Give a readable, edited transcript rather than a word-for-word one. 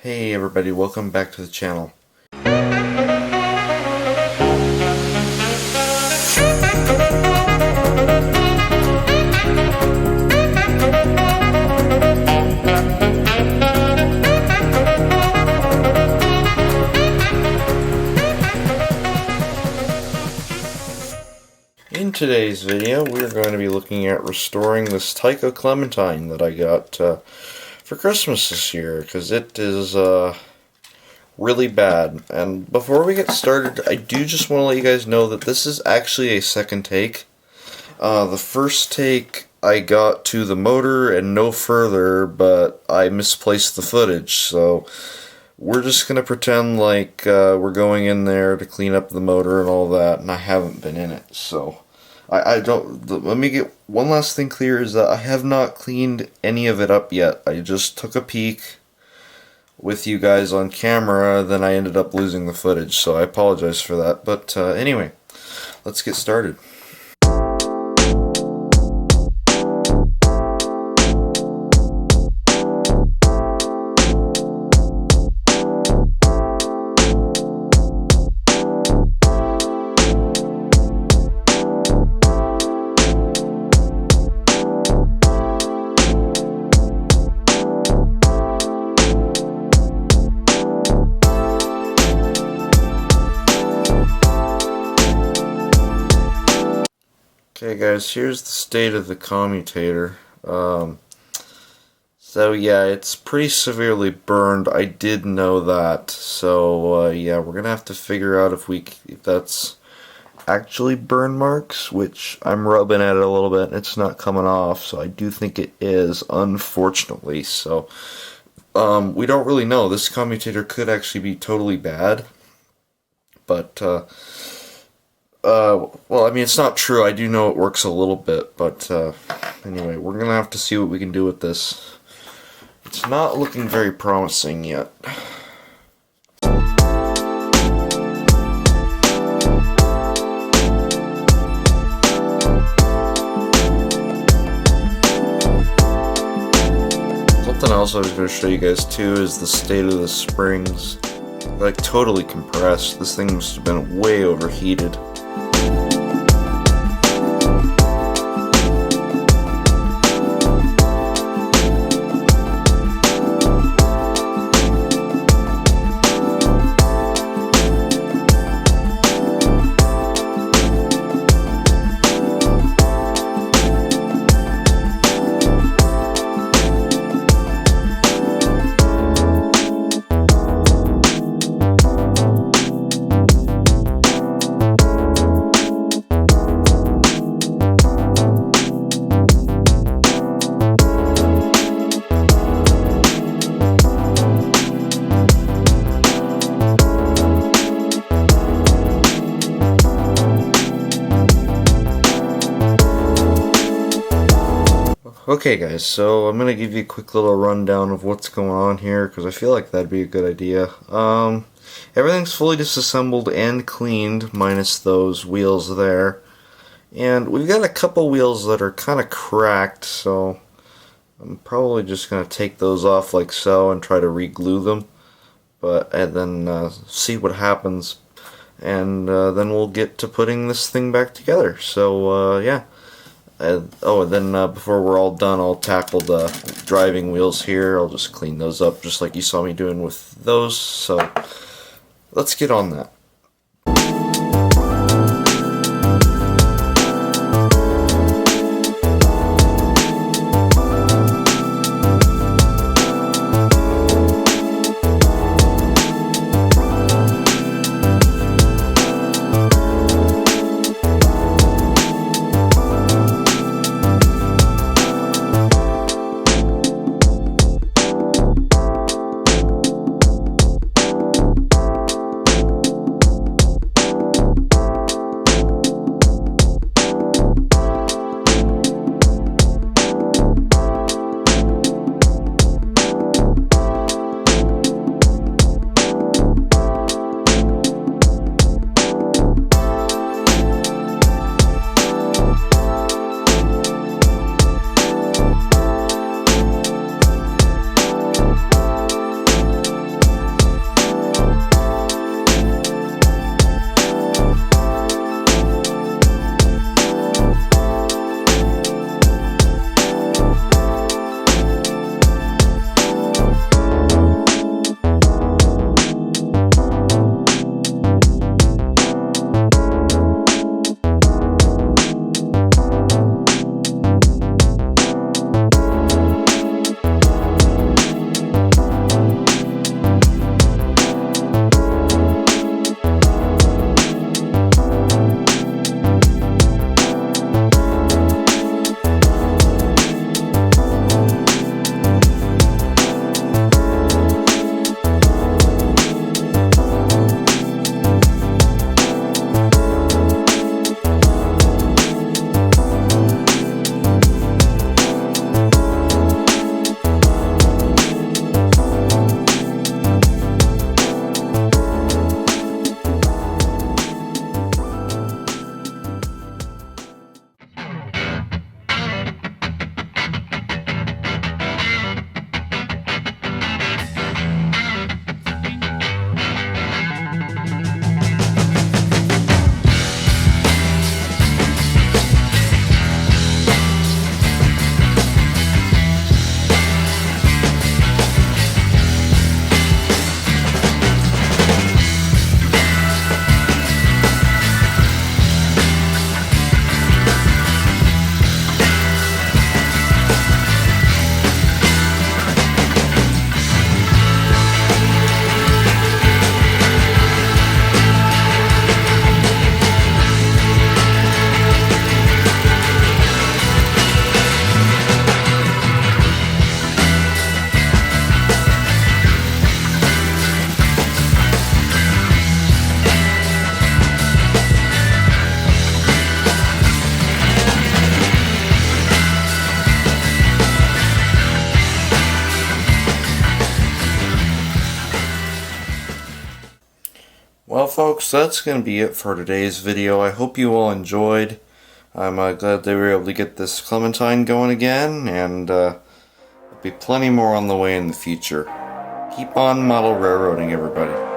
Hey everybody, welcome back to the channel. In today's video, we're going to be looking at restoring this TYCO Clementine that I got for Christmas this year, because it is really bad. And before we get started, I do just want to let you guys know that this is actually a second take. The first take I got to the motor and no further, but I misplaced the footage, so we're just going to pretend like we're going in there to clean up the motor and all that, and I haven't been in it, so I don't, let me get one last thing clear, is that I have not cleaned any of it up yet. I just took a peek with you guys on camera, then I ended up losing the footage, so I apologize for that, but anyway, let's get started. Okay guys, here's the state of the commutator. So yeah, it's pretty severely burned. I did know that. So yeah, we're gonna have to figure out if that's actually burn marks, which I'm rubbing at it a little bit. It's not coming off, so I do think it is, unfortunately. So we don't really know. This commutator could actually be totally bad, but well, I mean, it's not true. I do know it works a little bit, but anyway, we're gonna have to see what we can do with this. It's not looking very promising yet. Something else I was going to show you guys too is the state of the springs. Like, totally compressed. This thing must have been way overheated. Okay guys, so I'm going to give you a quick little rundown of what's going on here, because I feel like that'd be a good idea. Everything's fully disassembled and cleaned, minus those wheels there. And we've got a couple wheels that are kind of cracked, so I'm probably just going to take those off like so and try to re-glue them. And then see what happens. And then we'll get to putting this thing back together. So yeah. And then before we're all done, I'll tackle the driving wheels here. I'll just clean those up just like you saw me doing with those. So let's get on that. Well, folks, that's going to be it for today's video. I hope you all enjoyed. I'm glad they were able to get this Clementine going again, and there'll be plenty more on the way in the future. Keep on model railroading, everybody.